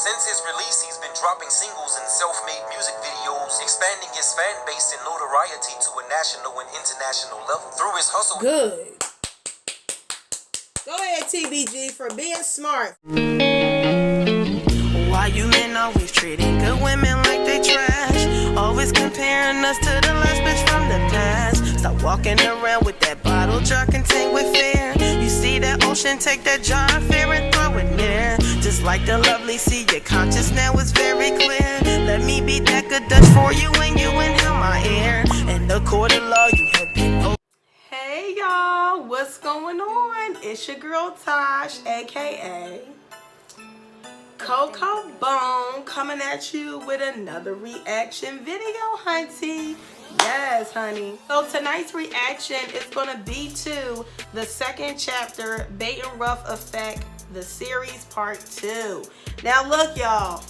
Since his release, he's been dropping singles and self-made music videos, expanding his fan base and notoriety to a national and international level. Through his hustle... Good. Go ahead, TBG, for being smart. Why you men always treating good women like they trash? Always comparing us to the last bitch from the past. Stop walking around with that bottle jar contained with fear. You see that ocean, take that jar of fear and throw it near. Just like the lovely sea, your conscience now is very clear. Let me be that good Dutch for you and you inhale my air. In the court of law, you have been... Hey y'all, what's going on? It's your girl Tosh, aka Coco Bone, coming at you with another reaction video, hunty. Yes, honey. So tonight's reaction is gonna be to the second chapter, Baton Rouge Effect, the series part 2. Now look, y'all,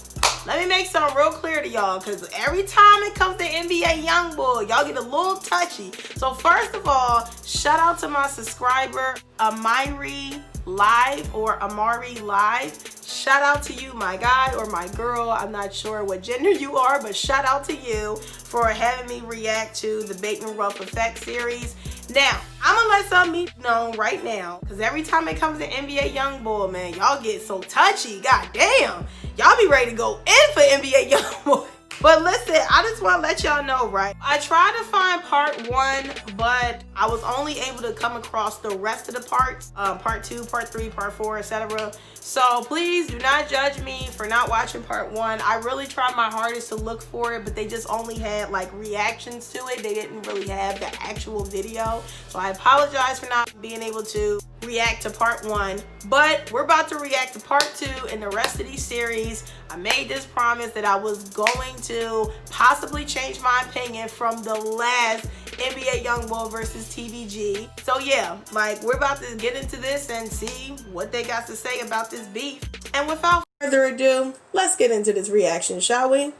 let me make something real clear to y'all, because every time it comes to NBA Youngboy, y'all get a little touchy. So first of all, shout out to my subscriber, Amari Live. Shout out to you, my guy or my girl. I'm not sure what gender you are, but shout out to you for having me react to the Baton Rouge Effect series. Now, I'm gonna let something be known right now, because every time it comes to NBA Youngboy, man, y'all get so touchy. God damn. Y'all be ready to go in for NBA Youngboy. But listen, I just want to let y'all know, right? I tried to find part 1, but I was only able to come across the rest of the parts. Part 2, part 3, part 4, etc. So please do not judge me for not watching part 1. I really tried my hardest to look for it, but they just only had like reactions to it. They didn't really have the actual video. So I apologize for not being able to react to part 1. But we're about to react to part 2 and the rest of these series. I made this promise that I was going to possibly change my opinion from the last NBA Youngboy versus TBG. So yeah, like, we're about to get into this and see what they got to say about this beef. And without further ado, let's get into this reaction, shall we?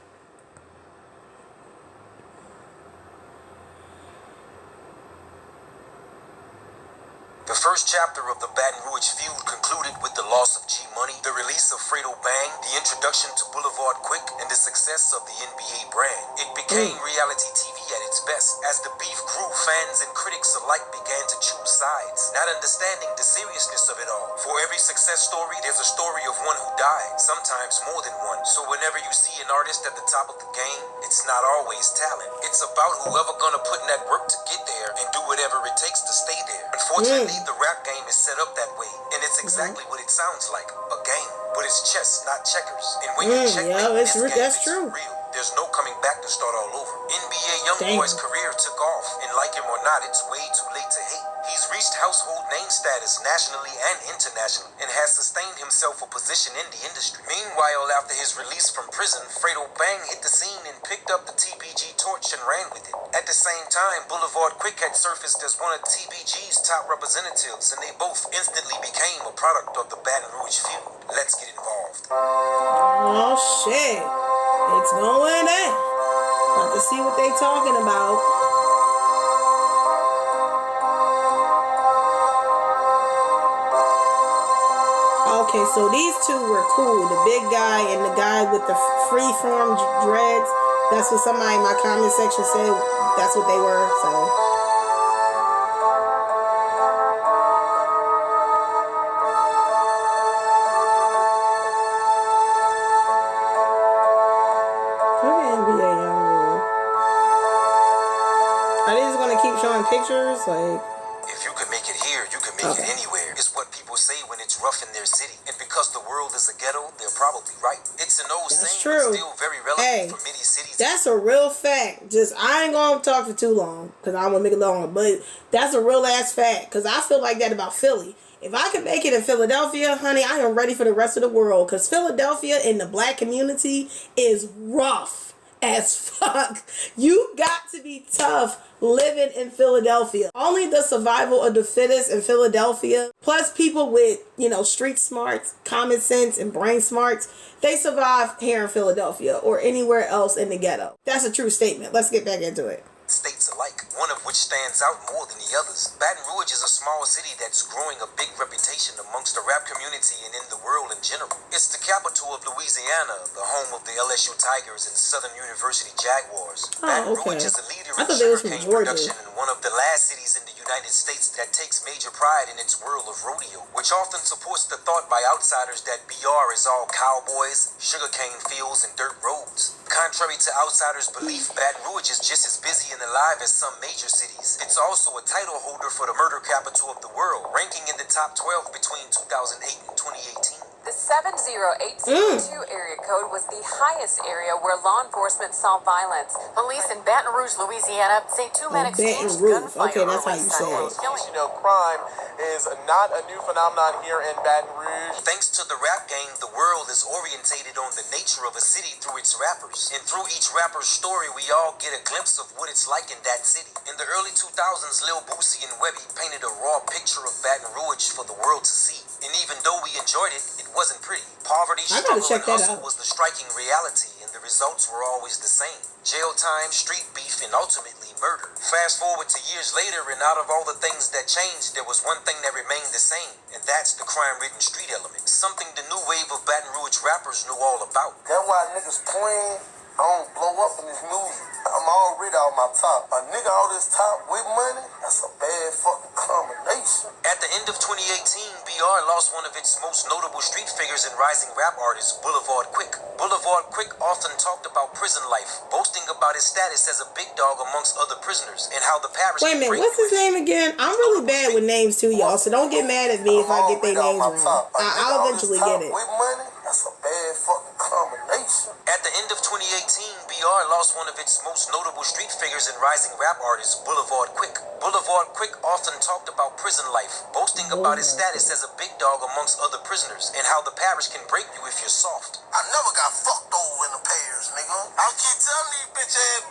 The first chapter of the Baton Rouge feud concluded with the loss of G Money, the release of Fredo Bang, the introduction to Boulevard Quick, and the success of the NBA brand. It became reality TV at its best. As the beef grew, fans and critics alike began to choose sides, not understanding the seriousness of it all. For every success story, there's a story of one who died, sometimes more than one. So whenever you see an artist at the top of the game, it's not always talent. It's about whoever gonna put in that work to get there and do whatever it takes to stay there. Unfortunately, the rap game is set up that way, and it's exactly what it sounds like, a game. But it's chess, not checkers. And when you check this game, that's true. Real. There's no coming back to start all over. NBA Youngboy's career took off, and like him or not, it's way too late to hate. He's reached household name status nationally and internationally, and has sustained himself a position in the industry. Meanwhile, after his release from prison, Fredo Bang hit the scene and picked up the TBG torch and ran with it. At the same time, Boulevard Quick had surfaced as one of TBG's top representatives, and they both instantly became a product of the Baton Rouge feud. Let's get involved. Oh shit, it's going in. About to see what they talking about. Okay, so these two were cool. The big guy and the guy with the free-form dreads. That's what somebody in my comment section said. That's what they were, so. Look at NBA Youngboy. Are they just going to keep showing pictures? Like, if you can make it here, you can make it anywhere. It's what people say when it's rough in their city. And because the world is a ghetto, they're probably right. It's an old saying, but still very relevant for many cities. That's a real fact. Just, I ain't gonna talk for too long, because I don't want to make it longer. But that's a real ass fact, because I feel like that about Philly. If I can make it in Philadelphia, honey, I am ready for the rest of the world. Because Philadelphia in the black community is rough as fuck. You got to be tough living in Philadelphia. Only the survival of the fittest in Philadelphia, plus people with, you know, street smarts, common sense, and brain smarts, they survive here in Philadelphia or anywhere else in the ghetto. That's a true statement. Let's get back into it. States alike. one of which stands out more than the others. Baton Rouge is a small city that's growing a big reputation amongst the rap community and in the world in general. It's the capital of Louisiana, the home of the LSU Tigers and Southern University Jaguars. Baton Rouge is a leader in sugarcane production and one of the last cities in the United States that takes major pride in its world of rodeo, which often supports the thought by outsiders that BR is all cowboys, sugarcane fields, and dirt roads. Contrary to outsiders' belief, Baton Rouge is just as busy and alive as some major cities. It's also a title holder for the murder capital of the world, ranking in the top 12 between 2008 and 2018. The 70802 area code was the highest area where law enforcement saw violence. Police in Baton Rouge, Louisiana, say two men exchanged gunfire. Okay, that's how you say it. You know, crime is not a new phenomenon here in Baton Rouge. Thanks to the rap game, the world is orientated on the nature of a city through its rappers. And through each rapper's story, we all get a glimpse of what it's like in that city. In the early 2000s, Lil Boosie and Webby painted a raw picture of Baton Rouge for the world to see. And even though we enjoyed it, it wasn't pretty. Poverty, struggle, and hustle was the striking reality, and the results were always the same. Jail time, street beef, and ultimately murder. Fast forward to years later, and out of all the things that changed, there was one thing that remained the same, and that's the crime-ridden street element. Something the new wave of Baton Rouge rappers knew all about. That's why niggas playing, I don't blow up in this music. I'm already on my top. A nigga all this top with money, that's a bad fucking combination. At the end of 2018, BR lost one of its most notable street figures and rising rap artist, Boulevard Quick. Boulevard Quick often talked about prison life, boasting about his status as a big dog amongst other prisoners, and how the parish... Wait a minute, what's his name again? I'm really bad with names too, y'all, so don't get mad at me if I get their names wrong. I'll eventually get it. With money, that's a bad fucking combination. At the end of 2018, BR lost one of its most notable street figures and rising rap artist, Boulevard Quick. Boulevard Quick often talked about prison life, boasting about his status as a big dog amongst other prisoners, and how the parish can break you if you're soft. I never got fucked over in the pairs, nigga. I keep telling these bitch ass.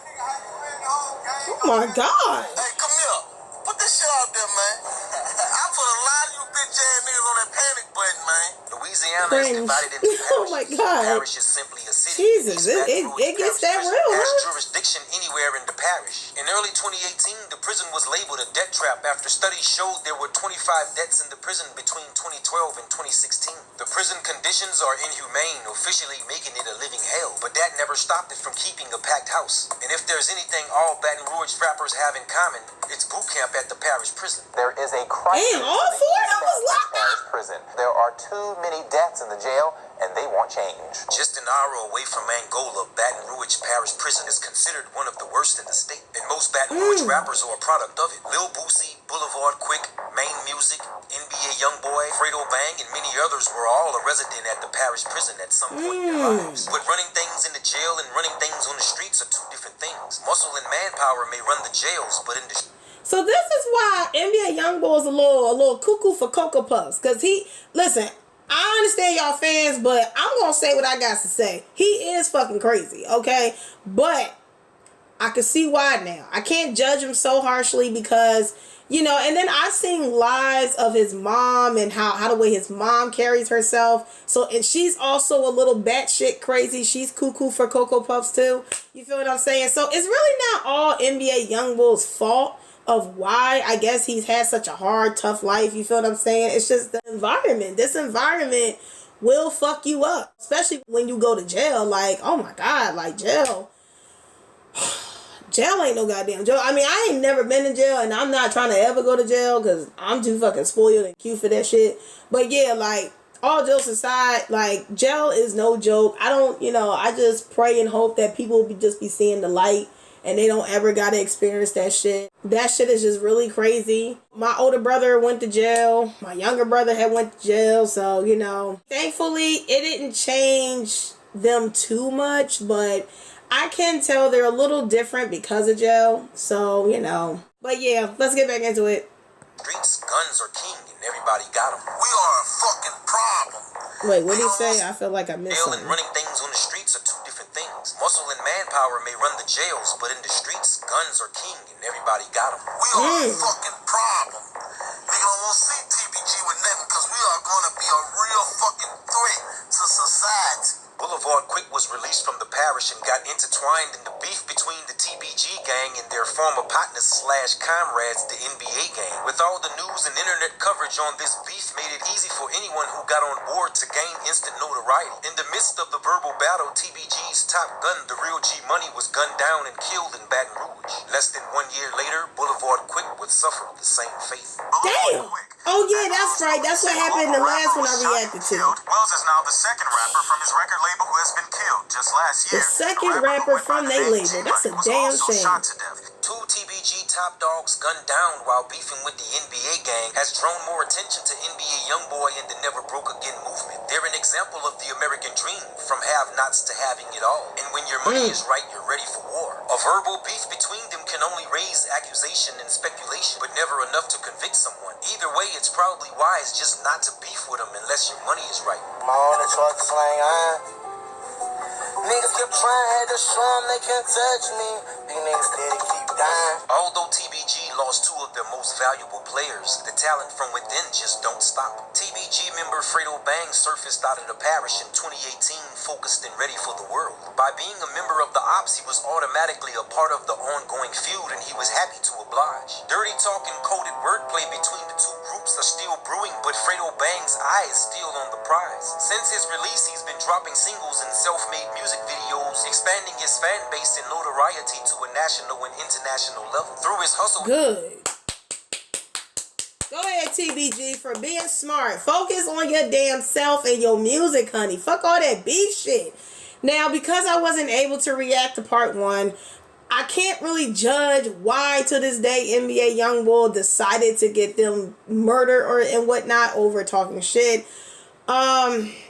Oh my God. Hey, come here. Put this shit out there, man. I put a lot of you bitch ass niggas on that panic button, man. Louisiana is divided into parishes. Oh my God. The parish is simply a city. Jesus, it gets that real, has huh? jurisdiction anywhere in the parish. In early 2018, the prison was labeled a debt trap after studies showed there were 25 deaths in the prison between 2012 and 2016. The prison conditions are inhumane, officially making it a living hell, but that never stopped it from keeping a packed house. And if there's anything all Baton Rouge rappers have in common, it's boot camp at the parish prison. There is a crisis. Damn, all four of them was locked up. Prison. There are too many deaths in the jail, and they want change. Just an hour away from Angola, Baton Rouge Parish Prison is considered one of the worst in the state, and most Baton Rouge rappers are a product of it. Lil Boosie, Boulevard Quick, Main Music, NBA Youngboy, Fredo Bang, and many others were all a resident at the parish prison at some point in their lives. But running things in the jail and running things on the streets are two different things. Muscle and manpower may run the jails, but in the So this is why NBA Youngboy is a little cuckoo for Cocoa Puffs. Because listen, I understand y'all fans, but I'm going to say what I got to say. He is fucking crazy, okay? But I can see why now. I can't judge him so harshly because, you know, and then I've seen lives of his mom and how the way his mom carries herself. So, and she's also a little batshit crazy. She's cuckoo for Cocoa Puffs too. You feel what I'm saying? So it's really not all NBA Youngboy's fault of why I guess he's had such a hard, tough life. You feel what I'm saying? It's just the environment. This environment will fuck you up, especially when you go to jail. Like, oh my God, like jail. Jail ain't no goddamn jail. I mean, I ain't never been in jail, and I'm not trying to ever go to jail because I'm too fucking spoiled and cute for that shit. But yeah, like, all jokes aside, like, jail is no joke. I just pray and hope that people just be seeing the light and they don't ever gotta experience that shit. That shit is just really crazy. My older brother went to jail. My younger brother had went to jail. So, you know, thankfully it didn't change them too much, but I can tell they're a little different because of jail. So, you know, but yeah, let's get back into it. streets, guns are king and everybody got them. We are a fucking problem. Wait, what did he say? I feel like I missed Jail something. and running things on the streets are two different things. Muscle and manpower may run the jails, but in the streets, guns are king and everybody got them. We are a fucking problem. Nigga don't want to see TBG with nothing because we are going to be a real fucking threat to society. Boulevard Boulevard Quick was released from the parish and got intertwined in the beef between the TBG gang and their former partners / comrades, the NBA gang. With all the news and internet coverage on this beef made it easy for anyone who got on board to gain instant notoriety. In the midst of the verbal battle, TBG's top gun, the real G Money, was gunned down and killed in Baton Rouge. Less than 1 year later, Boulevard Quick would suffer the same fate. Damn! Oh yeah, that's right. That's what happened in the last one I reacted to. Wells is now the second rapper from his record label who has been killed. Just last year, the second rapper from their label. That's a damn shame. Two TBG top dogs gunned down while beefing with the NBA gang has drawn more attention to NBA Youngboy and the Never Broke Again movement. They're an example of the American dream, from have-nots to having it all. And when your money is right, you're ready for war. A verbal beef between them can only raise accusation and speculation, but never enough to convict someone. Either way, it's probably wise just not to beef with them unless your money is right. All the truck slang on. Niggas keep trying, had to show them they can't touch me. These niggas steady keep dying. Although TBG lost two of their most valuable players, the talent from within just don't stop. TBG member Fredo Bang surfaced out of the parish in 2018, focused and ready for the world. By being a member of the Ops, he was automatically a part of the ongoing feud, and he was happy to oblige. Dirty talk and coded wordplay between the two groups are still brewing, but Fredo Bang's eye is still on the prize. Since his release, he's been dropping singles and self-made music videos, expanding his fan base and notoriety to a national and international level. Through his hustle. Good. Go ahead, TBG, for being smart. Focus on your damn self and your music, honey. Fuck all that beef shit. Now, because I wasn't able to react to part 1, I can't really judge why to this day NBA Youngboy decided to get them murdered or and whatnot over talking shit.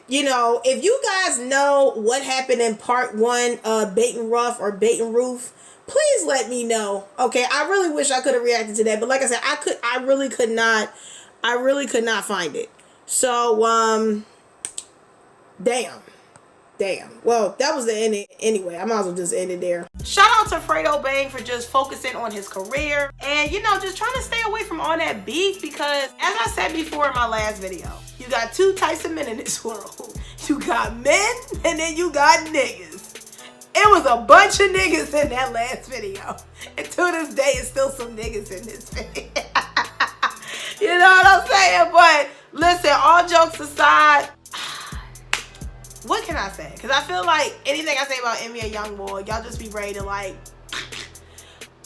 You know, if you guys know what happened in part 1 of Baton Rouge or Baton Rouge, please let me know. Okay, I really wish I could have reacted to that, but like I said, I really could not find it. So damn. Well, that was the end anyway. I might as well just end it there. Shout out to Fredo Bang for just focusing on his career and, you know, just trying to stay away from all that beef, because as I said before in my last video, you got two types of men in this world. You got men and then you got niggas. It was a bunch of niggas in that last video. And to this day, it's still some niggas in this video. You know what I'm saying? But listen, all jokes aside, what can I say? Because I feel like anything I say about NBA Youngboy, y'all just be ready to like,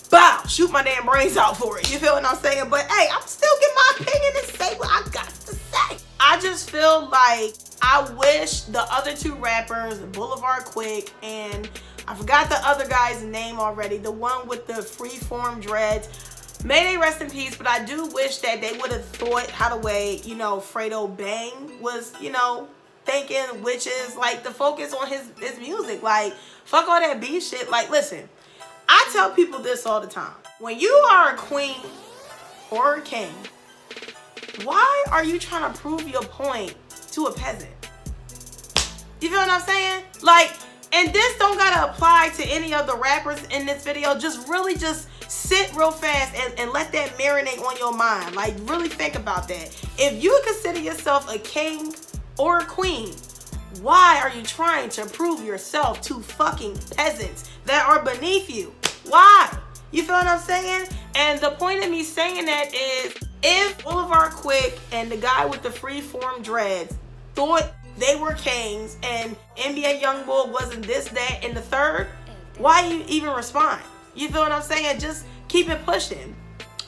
bow, shoot my damn brains out for it. You feel what I'm saying? But hey, I'm still getting my opinion and say what I got to say. I just feel like I wish the other two rappers, Boulevard Quick, and I forgot the other guy's name already, the one with the freeform dreads, may they rest in peace, but I do wish that they would have thought how the way, you know, Fredo Bang was, you know, thinking, which is like the focus on his music. Like, fuck all that beef shit. Like, listen, I tell people this all the time. When you are a queen or a king, why are you trying to prove your point to a peasant? You feel what I'm saying? Like, and this don't gotta apply to any of the rappers in this video. Just really just sit real fast and let that marinate on your mind. Like, really think about that. If you consider yourself a king or a queen, why are you trying to prove yourself to fucking peasants that are beneath you? Why? You feel what I'm saying? And the point of me saying that is, if Boulevard Quick and the guy with the freeform dreads thought they were kings and NBA Youngboy wasn't this, that, and the third, why you even respond? You feel what I'm saying? Just keep it pushing.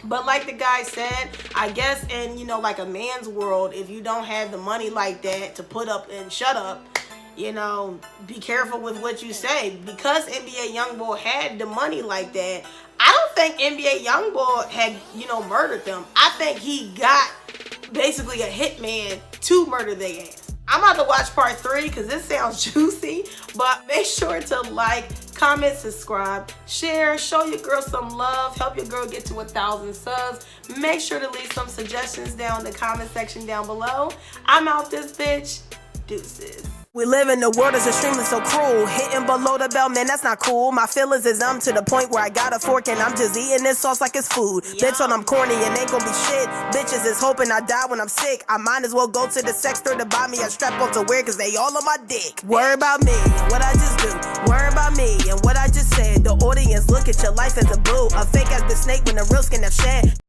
But like the guy said, I guess in, you know, like a man's world, if you don't have the money like that to put up and shut up, you know, be careful with what you say. Because NBA Youngboy had the money like that, I don't think NBA Youngboy had, you know, murdered them. I think he got basically a hitman to murder their ass. I'm about to watch part 3 because this sounds juicy. But make sure to like, comment, subscribe, share, show your girl some love, help your girl get to 1,000 subs. Make sure to leave some suggestions down in the comment section down below. I'm out this bitch. Deuces. We live in a world that's extremely so cruel. Hitting below the belt, man, that's not cool. My feelings is numb to the point where I got a fork and I'm just eating this sauce like it's food. Bitch, when I'm corny and ain't gonna be shit. Bitches is hoping I die when I'm sick. I might as well go to the sex store to buy me a strap on to wear, cause they all on my dick. Worry about me and what I just do. Worry about me and what I just said. The audience look at your life as a boo. A fake ass the snake when the real skin have shed.